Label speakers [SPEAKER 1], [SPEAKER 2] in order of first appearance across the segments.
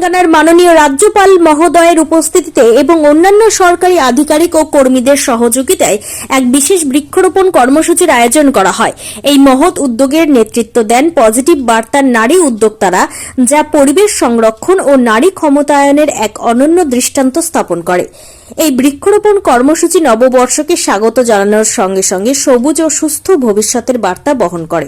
[SPEAKER 1] তেলেঙ্গানার মাননীয় রাজ্যপাল মহোদয়ের উপস্থিতিতে এবং অন্যান্য সরকারি আধিকারিক ও কর্মীদের সহযোগিতায় এক বিশেষ বৃক্ষরোপণ কর্মসূচির আয়োজন করা হয়। এই মহৎ উদ্যোগের নেতৃত্ব দেন পজিটিভ বার্তার নারী উদ্যোক্তারা, যা পরিবেশ সংরক্ষণ ও নারী ক্ষমতায়নের এক অনন্য দৃষ্টান্ত স্থাপন করে। এই বৃক্ষরোপণ কর্মসূচি নববর্ষকে স্বাগত জানানোর সঙ্গে সঙ্গে সবুজ ও সুস্থ ভবিষ্যতের বার্তা বহন করে।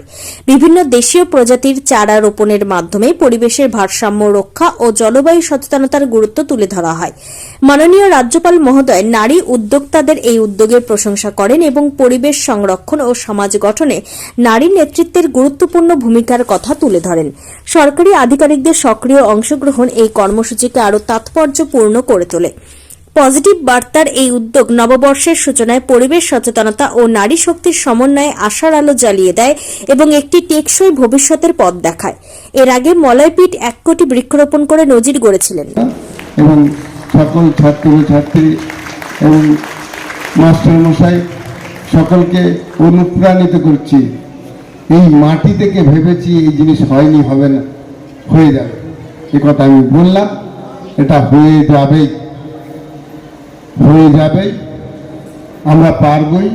[SPEAKER 1] বিভিন্ন দেশীয় প্রজাতির চারা রোপণের মাধ্যমে পরিবেশের ভারসাম্য রক্ষা ও জলবায়ু সচেতনতার গুরুত্ব তুলে ধরা হয়। মাননীয় রাজ্যপাল মহোদয় নারী উদ্যোক্তাদের এই উদ্যোগের প্রশংসা করেন এবং পরিবেশ সংরক্ষণ ও সমাজ গঠনে নারী নেতৃত্বের গুরুত্বপূর্ণ ভূমিকার কথা তুলে ধরেন। সরকারি আধিকারিকদের সক্রিয় অংশগ্রহণ এই কর্মসূচিকে আরও তাৎপর্যপূর্ণ করে তোলে। পজিটিভ বার্তার এই উদ্যোগ নববর্ষের সূচনায় পরিবেশ সচেতনতা ও নারী শক্তির সমন্বয়ে আশার আলো জ্বালিয়ে দেয় এবং একটি টেকসই ভবিষ্যতের পথ দেখায়। এর আগে মলয়পীঠ 1 কোটি বৃক্ষরোপণ করে নজির গড়েছিলেন।
[SPEAKER 2] এবং সকল ছাত্রছাত্রী এবং মাস্টারমশাই সকলকে অনুপ্রাণিত করছি। এই মাটি থেকে ভেবেছি এই জিনিস হয়নি, হবে না, হয়ে যাবে, এ কথা আমি বললাম। এটা হয়ে যাবে, আমরা পারবই।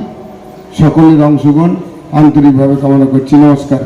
[SPEAKER 2] সকলের অংশগ্রহণ আন্তরিকভাবে কামনা করছি। নমস্কার।